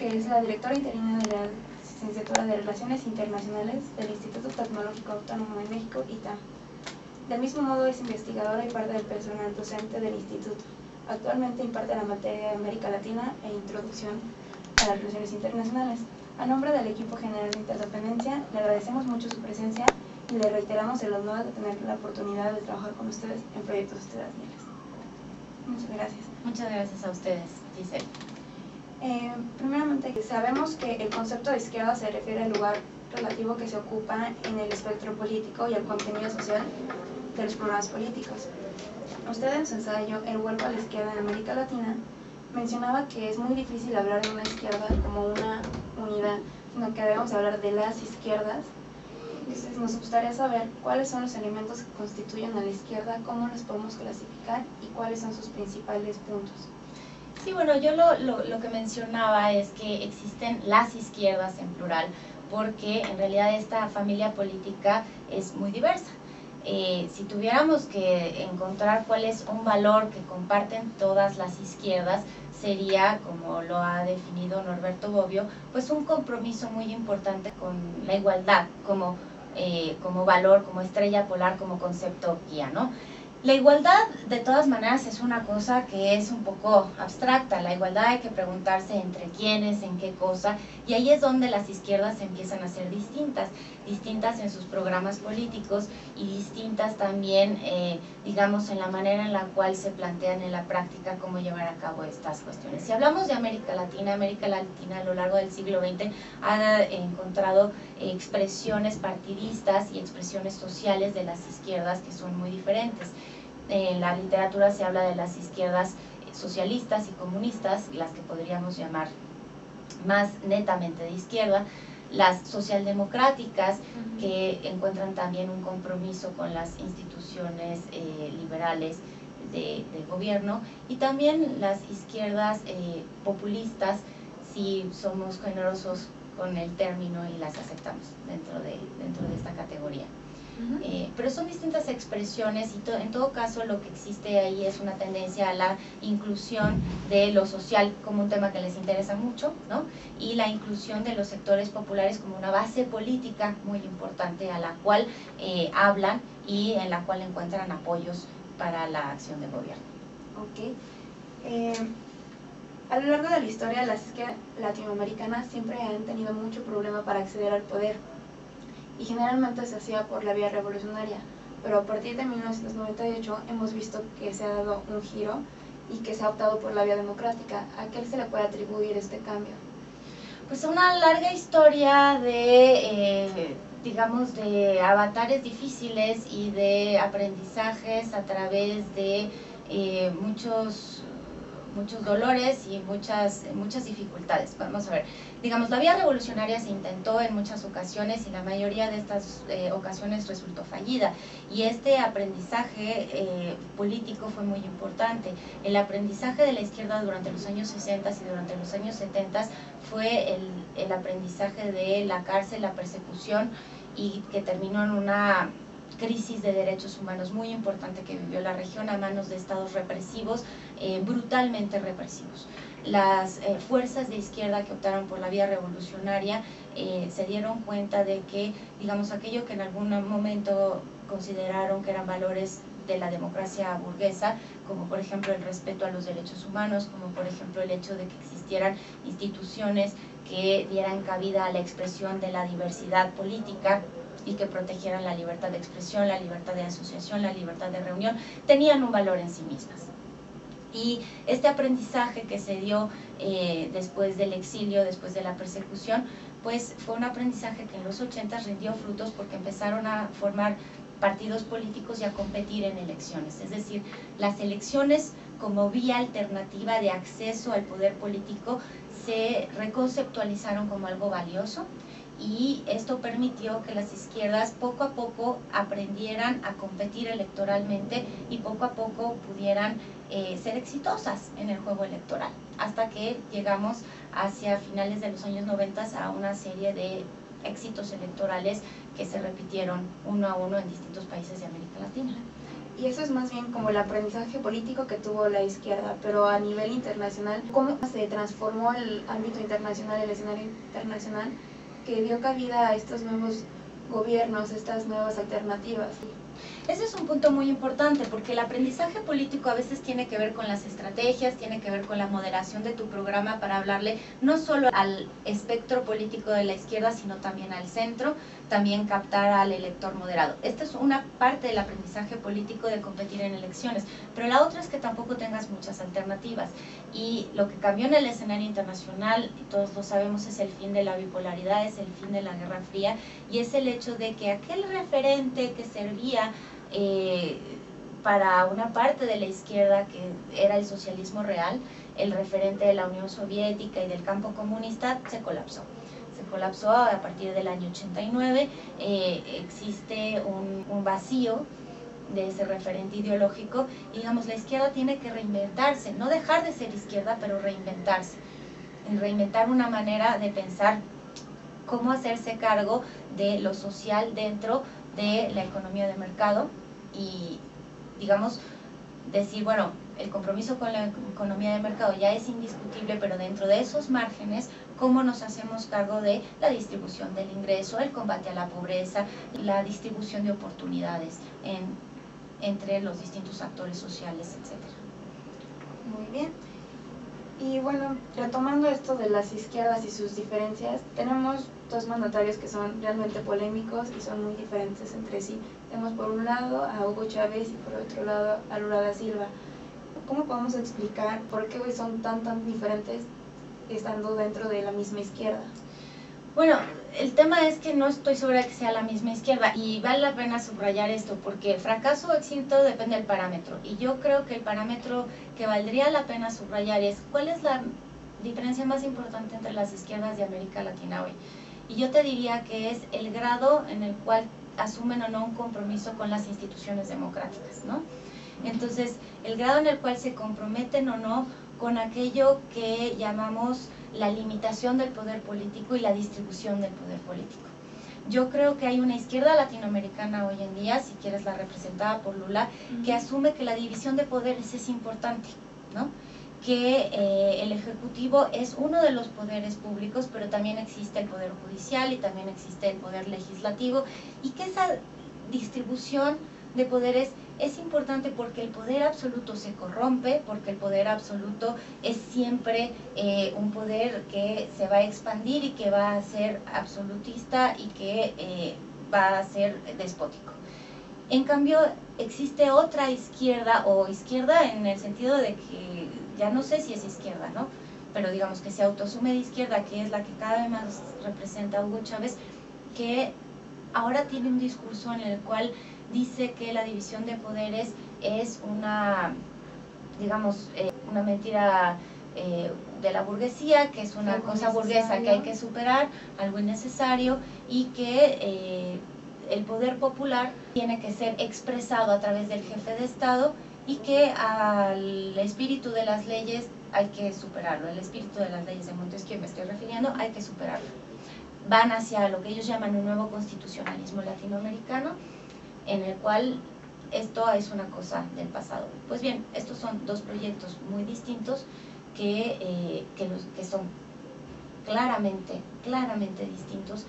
que es la directora interina de la Licenciatura de Relaciones Internacionales del Instituto Tecnológico Autónomo de México, ITAM. Del mismo modo es investigadora y parte del personal docente del instituto. Actualmente imparte la materia de América Latina e Introducción a las Relaciones Internacionales. A nombre del equipo general de Interdependencia, le agradecemos mucho su presencia y le reiteramos el honor de tener la oportunidad de trabajar con ustedes en proyectos estudiantiles. Muchas gracias. Muchas gracias a ustedes, Giselle. Primeramente, sabemos que el concepto de izquierda se refiere al lugar relativo que se ocupa en el espectro político y al contenido social de los programas políticos. Usted en su ensayo El vuelco a la izquierda en América Latina mencionaba que es muy difícil hablar de una izquierda como una unidad, sino que debemos hablar de las izquierdas. Entonces nos gustaría saber cuáles son los elementos que constituyen a la izquierda, cómo los podemos clasificar y cuáles son sus principales puntos. Sí, bueno, yo lo que mencionaba es que existen las izquierdas en plural, porque en realidad esta familia política es muy diversa. Si tuviéramos que encontrar cuál es un valor que comparten todas las izquierdas, sería, como lo ha definido Norberto Bobbio, pues un compromiso muy importante con la igualdad como valor, como estrella polar, como concepto guía, ¿no? La igualdad, de todas maneras, es una cosa que es un poco abstracta. La igualdad hay que preguntarse entre quiénes, en qué cosa, y ahí es donde las izquierdas empiezan a ser distintas en sus programas políticos y distintas también, digamos, en la manera en la cual se plantean en la práctica cómo llevar a cabo estas cuestiones. Si hablamos de América Latina a lo largo del siglo XX ha encontrado expresiones partidistas y expresiones sociales de las izquierdas que son muy diferentes. En la literatura se habla de las izquierdas socialistas y comunistas, las que podríamos llamar más netamente de izquierda, las socialdemocráticas, que encuentran también un compromiso con las instituciones liberales de gobierno, y también las izquierdas populistas, si somos generosos con el término y las aceptamos dentro de esta categoría. Pero son distintas expresiones y en todo caso lo que existe ahí es una tendencia a la inclusión de lo social como un tema que les interesa mucho, ¿no? Y la inclusión de los sectores populares como una base política muy importante a la cual hablan y en la cual encuentran apoyos para la acción de gobierno. Ok. A lo largo de la historia, las izquierdas latinoamericanas siempre han tenido mucho problema para acceder al poder, y generalmente se hacía por la vía revolucionaria, pero a partir de 1998 hemos visto que se ha dado un giro y que se ha optado por la vía democrática. ¿A qué se le puede atribuir este cambio? Pues una larga historia de, digamos, de avatares difíciles y de aprendizajes a través de muchos dolores y muchas dificultades. Vamos a ver, digamos, la vía revolucionaria se intentó en muchas ocasiones y la mayoría de estas ocasiones resultó fallida, y este aprendizaje político fue muy importante. El aprendizaje de la izquierda durante los años 60 y durante los años 70 fue el aprendizaje de la cárcel, la persecución, y que terminó en una crisis de derechos humanos muy importante que vivió la región a manos de estados represivos, brutalmente represivos. Las fuerzas de izquierda que optaron por la vía revolucionaria se dieron cuenta de que, digamos, aquello que en algún momento consideraron que eran valores de la democracia burguesa, como por ejemplo el respeto a los derechos humanos, como por ejemplo el hecho de que existieran instituciones que dieran cabida a la expresión de la diversidad política y que protegieran la libertad de expresión, la libertad de asociación, la libertad de reunión, tenían un valor en sí mismas. Y este aprendizaje que se dio después del exilio, después de la persecución, pues fue un aprendizaje que en los 80 rindió frutos, porque empezaron a formar partidos políticos y a competir en elecciones. Es decir, las elecciones como vía alternativa de acceso al poder político se reconceptualizaron como algo valioso, y esto permitió que las izquierdas poco a poco aprendieran a competir electoralmente y poco a poco pudieran ser exitosas en el juego electoral, hasta que llegamos hacia finales de los años 90 a una serie de éxitos electorales que se repitieron uno a uno en distintos países de América Latina. Y eso es más bien como el aprendizaje político que tuvo la izquierda, pero a nivel internacional, cómo se transformó el ámbito internacional, el escenario internacional, que dio cabida a estos nuevos gobiernos, estas nuevas alternativas. Ese es un punto muy importante porque el aprendizaje político a veces tiene que ver con las estrategias, tiene que ver con la moderación de tu programa para hablarle no solo al espectro político de la izquierda, sino también al centro, también captar al elector moderado. Esta es una parte del aprendizaje político de competir en elecciones, pero la otra es que tampoco tengas muchas alternativas. Y lo que cambió en el escenario internacional, y todos lo sabemos, es el fin de la bipolaridad, es el fin de la Guerra Fría, y es el hecho de que aquel referente que servía para una parte de la izquierda, que era el socialismo real, el referente de la Unión Soviética y del campo comunista, se colapsó. Se colapsó a partir del año 89, existe un vacío de ese referente ideológico, y digamos, la izquierda tiene que reinventarse, no dejar de ser izquierda, pero reinventarse, reinventar una manera de pensar cómo hacerse cargo de lo social dentro de la economía de mercado, y digamos decir, bueno, el compromiso con la economía de mercado ya es indiscutible, pero dentro de esos márgenes, ¿cómo nos hacemos cargo de la distribución del ingreso, el combate a la pobreza, la distribución de oportunidades entre los distintos actores sociales, etcétera? Muy bien. Y bueno, retomando esto de las izquierdas y sus diferencias, tenemos dos mandatarios que son realmente polémicos y son muy diferentes entre sí. Tenemos por un lado a Hugo Chávez y por otro lado a Lula da Silva. ¿Cómo podemos explicar por qué hoy son tan diferentes estando dentro de la misma izquierda? Bueno, el tema es que no estoy segura de que sea la misma izquierda, y vale la pena subrayar esto porque fracaso o éxito depende del parámetro, y yo creo que el parámetro que valdría la pena subrayar es cuál es la diferencia más importante entre las izquierdas de América Latina hoy. Y yo te diría que es el grado en el cual asumen o no un compromiso con las instituciones democráticas, ¿no? Entonces, el grado en el cual se comprometen o no con aquello que llamamos la limitación del poder político y la distribución del poder político. Yo creo que hay una izquierda latinoamericana hoy en día, si quieres la representada por Lula, que asume que la división de poderes es importante, ¿no? Que el Ejecutivo es uno de los poderes públicos, pero también existe el Poder Judicial y también existe el Poder Legislativo, y que esa distribución de poderes es importante porque el poder absoluto se corrompe, porque el poder absoluto es siempre un poder que se va a expandir y que va a ser absolutista y que va a ser despótico. En cambio, existe otra izquierda, o izquierda en el sentido de que ya no sé si es izquierda, ¿no? Pero digamos que se autoasume de izquierda, que es la que cada vez más representa a Hugo Chávez, que ahora tiene un discurso en el cual dice que la división de poderes es una, digamos, una mentira de la burguesía, que es una cosa burguesa que hay que superar, algo innecesario, y que el poder popular tiene que ser expresado a través del jefe de Estado, y que al espíritu de las leyes hay que superarlo. El espíritu de las leyes de Montesquieu me estoy refiriendo, hay que superarlo. Van hacia lo que ellos llaman un nuevo constitucionalismo latinoamericano, en el cual esto es una cosa del pasado. Pues bien, estos son dos proyectos muy distintos que son claramente distintos.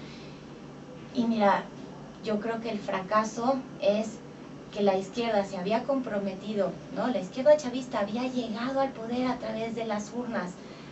Y mira, yo creo que el fracaso es que la izquierda se había comprometido, ¿no? La izquierda chavista había llegado al poder a través de las urnas,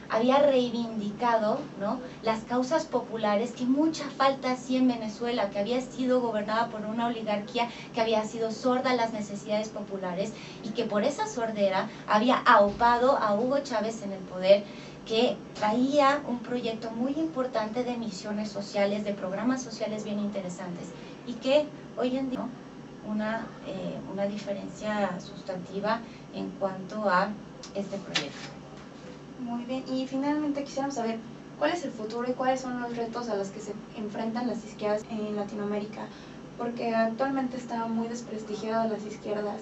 había reivindicado, ¿no?, las causas populares, que mucha falta hacía en Venezuela, que había sido gobernada por una oligarquía que había sido sorda a las necesidades populares, y que por esa sordera había aupado a Hugo Chávez en el poder, que traía un proyecto muy importante de misiones sociales, de programas sociales bien interesantes, y que hoy en día, ¿no?, una diferencia sustantiva en cuanto a este proyecto. Muy bien, y finalmente quisiéramos saber cuál es el futuro y cuáles son los retos a los que se enfrentan las izquierdas en Latinoamérica, porque actualmente están muy desprestigiadas las izquierdas.